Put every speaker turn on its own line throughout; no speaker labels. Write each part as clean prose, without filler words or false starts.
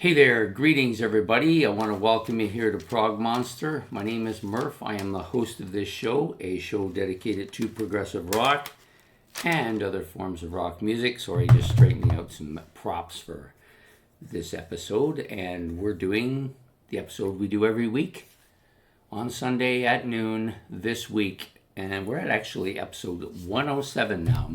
Hey there, greetings everybody. I want to welcome you here to Prog Monster. My name is Murph. I am the host of this show, a show dedicated to progressive rock and other forms of rock music. Sorry, just straightening out some props for this episode. And we're doing the episode we do every week on Sunday at noon this week. And we're at actually episode 107 now.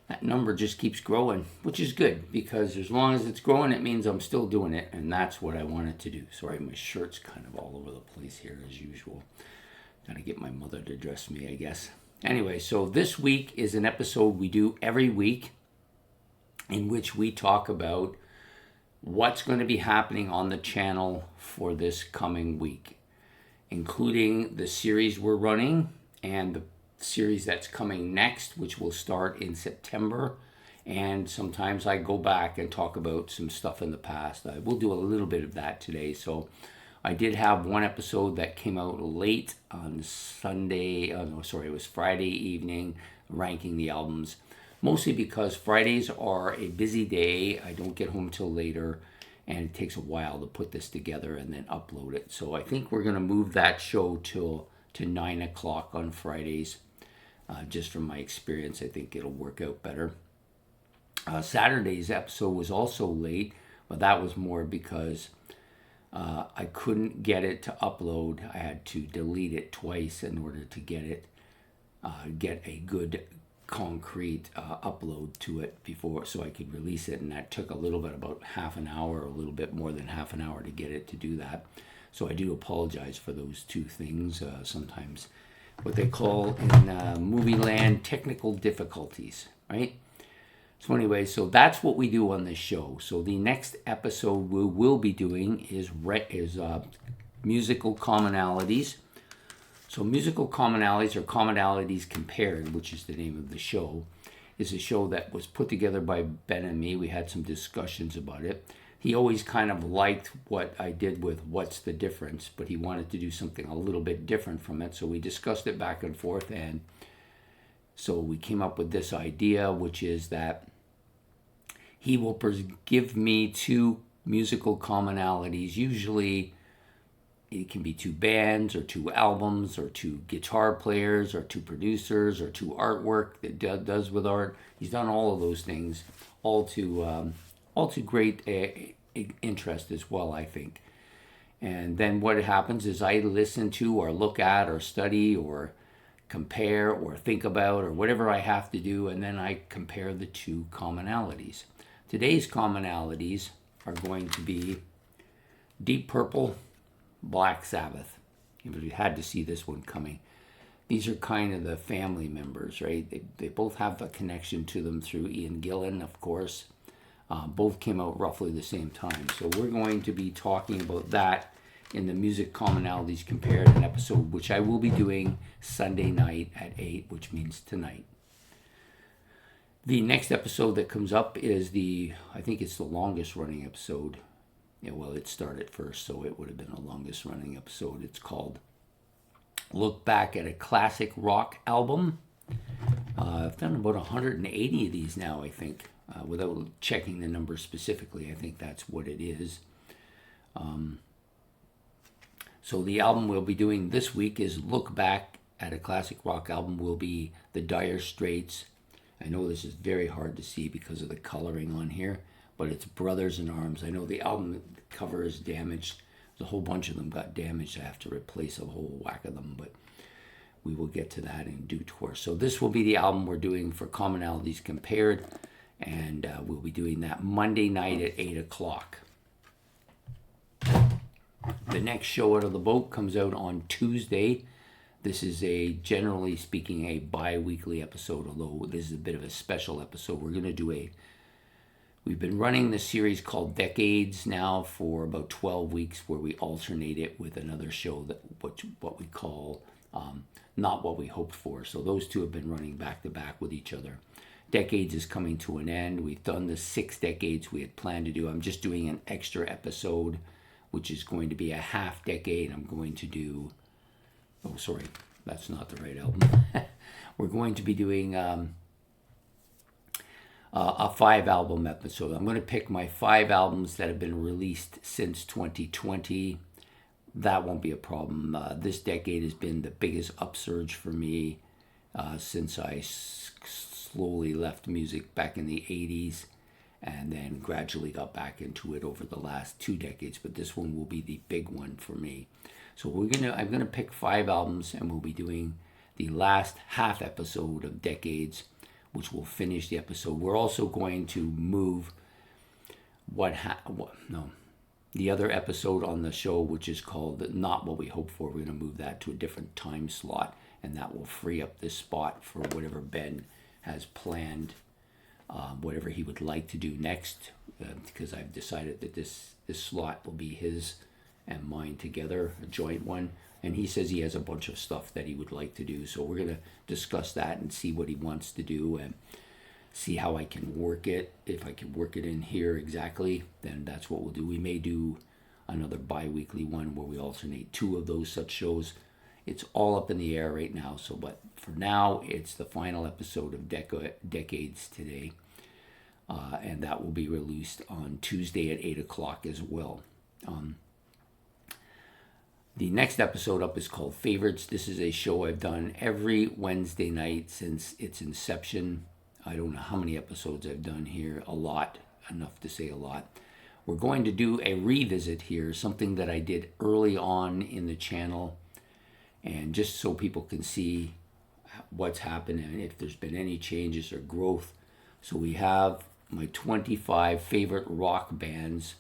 That number just keeps growing, which is good because as long as it's growing, it means I'm still doing it, and that's what I wanted to do. Sorry, my shirt's kind of all over the place here as usual. Gotta get my mother to dress me, I guess. Anyway, so this week is an episode we do every week in which we talk about what's going to be happening on the channel for this coming week, including the series we're running and the series that's coming next, which will start in September. And sometimes I go back and talk about some stuff in the past. I will do a little bit of that today. So I did have one episode that came out late on Sunday. Oh no, sorry, it was Friday evening, ranking the albums. Mostly because Fridays are a busy day. I don't get home till later, and it takes a while to put this together and then upload it. So I think we're going to move that show to 9 o'clock on Fridays. Just from my experience, I think it'll work out better. Saturday's episode was also late, but that was more because I couldn't get it to upload. I had to delete it twice in order to get a good concrete upload to it before, so I could release it, and that took a little bit, about half an hour, or a little bit more than half an hour to get it to do that. So I do apologize for those two things. Sometimes what they call in movie land technical difficulties, right? So anyway, so that's what we do on this show. So the next episode we will be doing is musical commonalities. So musical commonalities, or commonalities compared, which is the name of the show, is a show that was put together by Ben and me. We had some discussions about it. He always kind of liked what I did with What's the Difference, but he wanted to do something a little bit different from it. So we discussed it back and forth, and so we came up with this idea, which is that he will give me two musical commonalities. Usually it can be two bands or two albums or two guitar players or two producers or two artwork that does with art. He's done all of those things, all to great interest as well, I think. And then what happens is I listen to or look at or study or compare or think about or whatever I have to do, and then I compare the two commonalities. Today's commonalities are going to be Deep Purple, Black Sabbath. You had to see this one coming. These are kind of the family members, right? They both have a connection to them through Ian Gillan, of course. Both came out roughly the same time. So we're going to be talking about that in the Music Commonalities Compared, an episode which I will be doing Sunday night at 8, which means tonight. The next episode that comes up is I think it's the longest running episode. Yeah, well, it started first, so it would have been the longest running episode. It's called Look Back at a Classic Rock Album. I've done about 180 of these now, I think. Without checking the number specifically, I think that's what it is. So the album we'll be doing this week is Look Back at a Classic Rock Album will be The Dire Straits. I know this is very hard to see because of the coloring on here, but it's Brothers in Arms. I know the album cover is damaged. There's a whole bunch of them got damaged. I have to replace a whole whack of them, but we will get to that in due course. So this will be the album we're doing for Commonalities Compared, and we'll be doing that Monday night at 8 o'clock. The next show out of the boat comes out on Tuesday. This is generally speaking, a bi-weekly episode, although this is a bit of a special episode. We're going to do we've been running this series called Decades now for about 12 weeks, where we alternate it with another show that what we call Not What We Hoped For. So those two have been running back to back with each other. Decades is coming to an end. We've done the 6 decades we had planned to do. I'm just doing an extra episode, which is going to be a half decade. I'm going to do, oh, sorry, that's not the right album. We're going to be doing a 5 album episode. I'm going to pick my 5 albums that have been released since 2020. That won't be a problem. This decade has been the biggest upsurge for me since I slowly left music back in the 80s and then gradually got back into it over the last 2 decades. But this one will be the big one for me. So I'm gonna pick 5 albums, and we'll be doing the last half episode of Decades, which will finish the episode. We're also going to move the other episode on the show, which is called Not What We Hoped For. We're going to move that to a different time slot, and that will free up this spot for whatever Ben has planned, whatever he would like to do next, because I've decided that this slot will be his and mine together, a joint one. And he says he has a bunch of stuff that he would like to do. So we're going to discuss that and see what he wants to do and see how I can work it. If I can work it in here exactly, then that's what we'll do. We may do another bi-weekly one where we alternate 2 of those such shows. It's all up in the air right now. So, but for now, it's the final episode of Decades today. And that will be released on Tuesday at 8 o'clock as well. The next episode up is called Favorites. This is a show I've done every Wednesday night since its inception. I don't know how many episodes I've done here. A lot, enough to say a lot. We're going to do a revisit here, something that I did early on in the channel, and just so people can see what's happened and if there's been any changes or growth. So we have my 25 favorite rock bands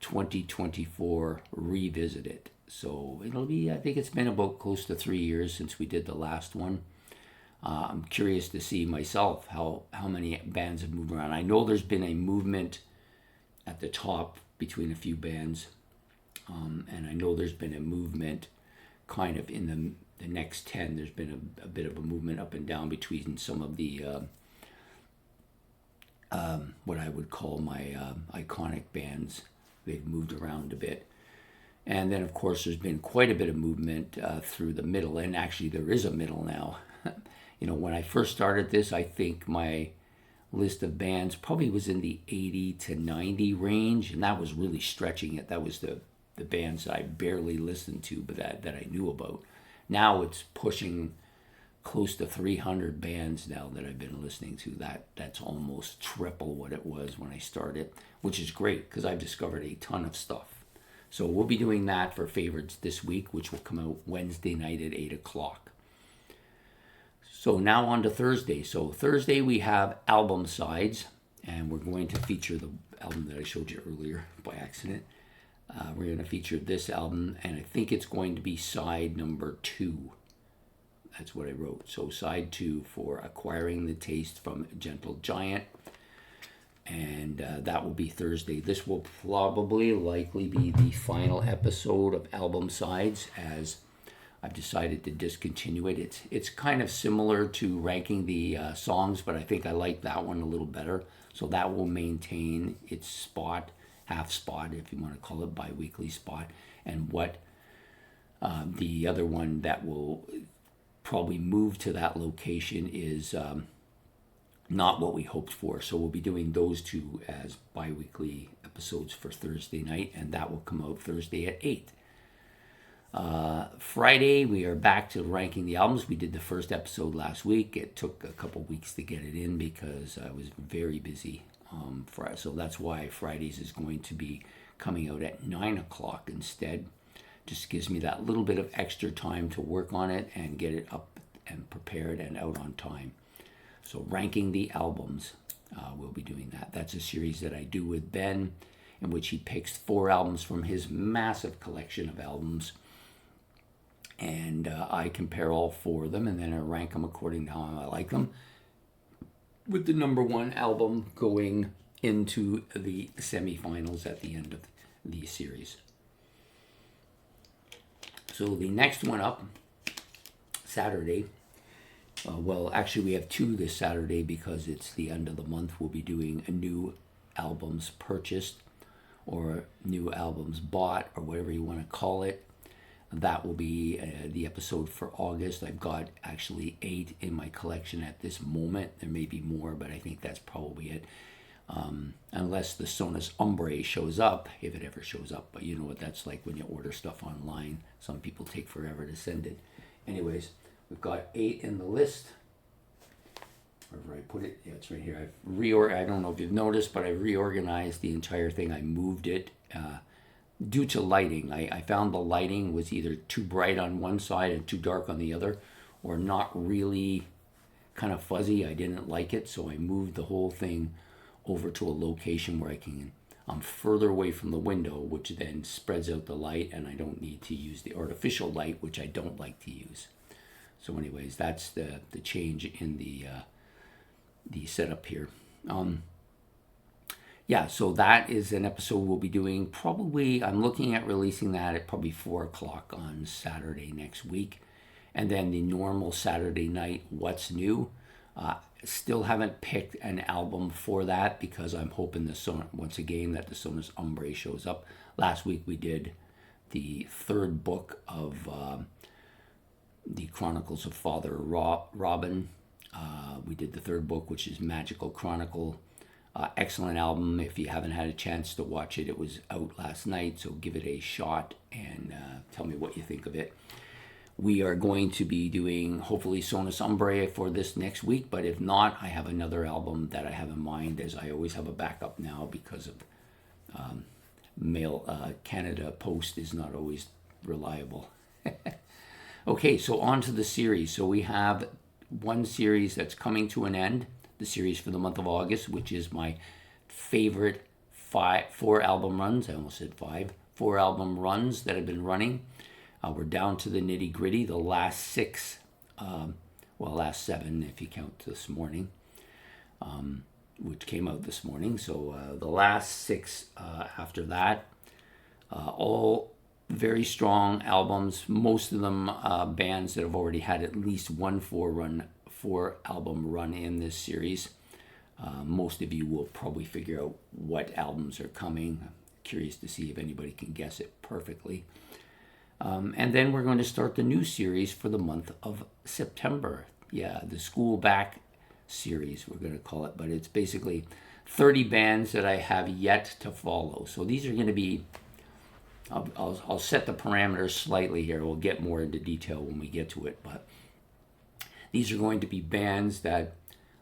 2024 revisited. So it'll be, I think it's been about close to 3 years since we did the last one. I'm curious to see myself how many bands have moved around. I know there's been a movement at the top between a few bands, and I know there's been a movement kind of in the next 10. There's been a bit of a movement up and down between some of the what I would call my iconic bands. They've moved around a bit. And then, of course, there's been quite a bit of movement through the middle, and actually there is a middle now. You know, when I first started this, I think my list of bands probably was in the 80 to 90 range, and that was really stretching it. That was the bands that I barely listened to, but that I knew about. Now it's pushing close to 300 bands now that I've been listening to. That's almost triple what it was when I started, which is great because I've discovered a ton of stuff. So we'll be doing that for favorites this week, which will come out Wednesday night at 8 o'clock. So now on to Thursday. So Thursday we have album sides, and we're going to feature the album that I showed you earlier by accident. We're going to feature this album, and I think it's going to be side number 2. That's what I wrote. So side 2 for Acquiring the Taste from Gentle Giant. And that will be Thursday. This will probably likely be the final episode of Album Sides, as I've decided to discontinue it. It's kind of similar to ranking the songs, but I think I like that one a little better. So that will maintain its spot, half spot, if you want to call it, bi-weekly spot. And what the other one that will probably move to that location is Not What We Hoped For. So we'll be doing those 2 as bi-weekly episodes for Thursday night, and that will come out Thursday at 8. Friday, we are back to ranking the albums. We did the first episode last week. It took a couple weeks to get it in because I was very busy. So that's why Fridays is going to be coming out at 9 o'clock instead. Just gives me that little bit of extra time to work on it and get it up and prepared and out on time. So ranking the albums, we'll be doing that. That's a series that I do with Ben, in which he picks 4 albums from his massive collection of albums. And I compare all 4 of them, and then I rank them according to how I like them, with the number 1 album going into the semifinals at the end of the series. So the next one up, Saturday. Well, actually, we have 2 this Saturday because it's the end of the month. We'll be doing a new albums purchased or new albums bought or whatever you want to call it. That will be the episode for August. I've got actually 8 in my collection at this moment. There may be more, but I think that's probably it. Unless the Sonus Umbrae shows up, if it ever shows up. But you know what that's like when you order stuff online. Some people take forever to send it. Anyways, we've got 8 in the list. Wherever I put it, yeah, it's right here. I don't know if you've noticed, but I reorganized the entire thing. I moved it due to lighting. I found the lighting was either too bright on one side and too dark on the other, or not really, kind of fuzzy. I didn't like it, so I moved the whole thing over to a location where I'm further away from the window, which then spreads out the light, and I don't need to use the artificial light, which I don't like to use. So anyways, that's the change in the setup here. Yeah, so that is an episode we'll be doing. Probably, I'm looking at releasing that at probably 4 o'clock on Saturday next week. And then the normal Saturday night, What's New? Still haven't picked an album for that because I'm hoping once again that the Sonus Umbrae shows up. Last week we did the 3rd book of the Chronicles of Father Robin. We did the 3rd book, which is Magical Chronicle. Excellent album. If you haven't had a chance to watch it, it was out last night, so give it a shot and tell me what you think of it. We are going to be doing, hopefully, Sonus Umbrae for this next week, but if not, I have another album that I have in mind, as I always have a backup now because of mail. Canada Post is not always reliable. Okay, so on to the series. So we have one series that's coming to an end, the series for the month of August, which is my favorite 4 album runs. I almost said 5. 4 album runs that have been running. We're down to the nitty gritty. The last 6, last 7 if you count this morning, which came out this morning. So the last 6 after that, all very strong albums. Most of them bands that have already had at least one 4 album run in this series. Most of you will probably figure out what albums are coming. I'm curious to see if anybody can guess it perfectly. And then we're going to start the new series for the month of September. Yeah, the School Back series, we're going to call it. But it's basically 30 bands that I have yet to follow. So these are going to be, I'll set the parameters slightly here. We'll get more into detail when we get to it. But these are going to be bands that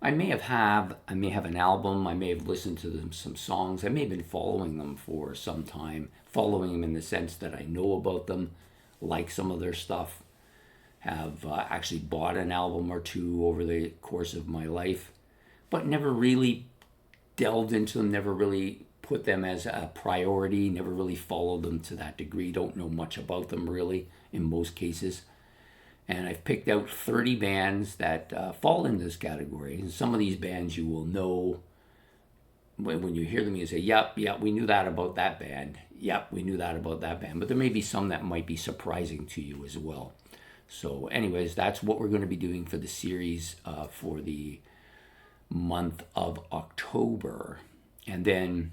I may have an album. I may have listened to them, some songs. I may have been following them for some time. Following them in the sense that I know about them, like some of their stuff. Have actually bought an album or 2 over the course of my life, but never really delved into them, never really put them as a priority, never really followed them to that degree. Don't know much about them really in most cases. And I've picked out 30 bands that fall in this category. And some of these bands you will know when you hear them, you say, yep, we knew that about that band. Yep, we knew that about that band. But there may be some that might be surprising to you as well. So anyways, that's what we're going to be doing for the series for the month of October. And then,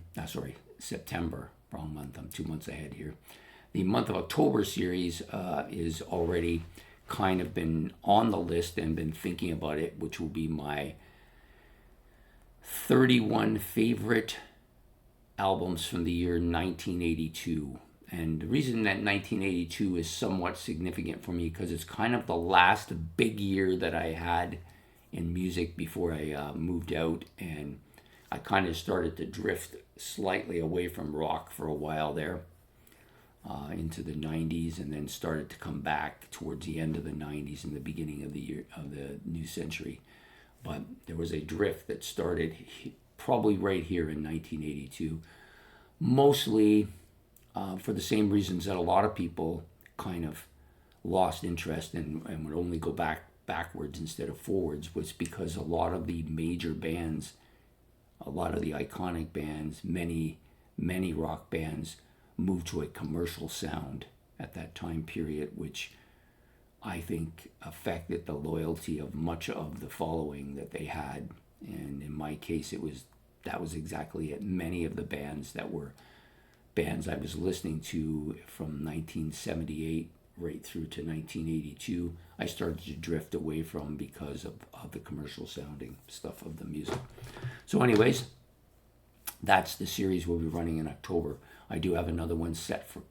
September. Wrong month. I'm 2 months ahead here. The month of October series is already kind of been on the list and been thinking about it, which will be my 31 favorite albums from the year 1982. And the reason that 1982 is somewhat significant for me because it's kind of the last big year that I had in music before I moved out, and I kind of started to drift slightly away from rock for a while there into the 90s, and then started to come back towards the end of the 90s and the beginning of the year of the new century. But there was a drift that started probably right here in 1982, mostly for the same reasons that a lot of people kind of lost interest and would only go backwards instead of forwards, was because a lot of the major bands, a lot of the iconic bands, many rock bands moved to a commercial sound at that time period, which I think affected the loyalty of much of the following that they had. And in my case, that was exactly it. Many of the bands that were bands I was listening to from 1978 right through to 1982. I started to drift away from because of the commercial sounding stuff of the music. So anyways, that's the series we'll be running in October. I do have another one set for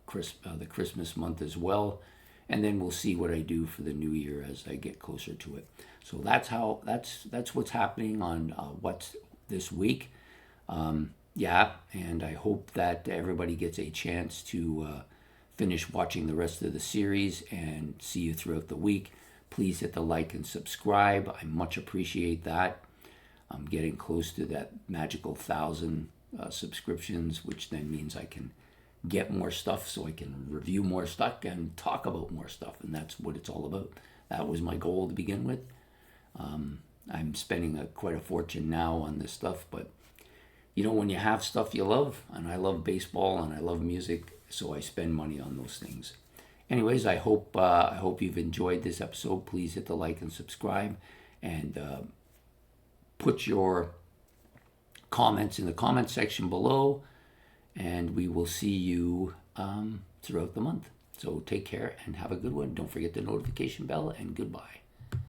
the Christmas month as well, and then we'll see what I do for the new year as I get closer to it. So that's what's happening on what's this week. Yeah, and I hope that everybody gets a chance to finish watching the rest of the series and see you throughout the week. Please hit the like and subscribe. I much appreciate that. I'm getting close to that magical 1,000 subscriptions, which then means I can get more stuff so I can review more stuff and talk about more stuff, and that's what it's all about. That was my goal to begin with. I'm spending quite a fortune now on this stuff, but when you have stuff you love, and I love baseball and I love music, so I spend money on those things. Anyways, I hope you've enjoyed this episode. Please hit the like and subscribe, and put your comments in the comment section below, and we will see you throughout the month. So take care and have a good one. Don't forget the notification bell, and goodbye.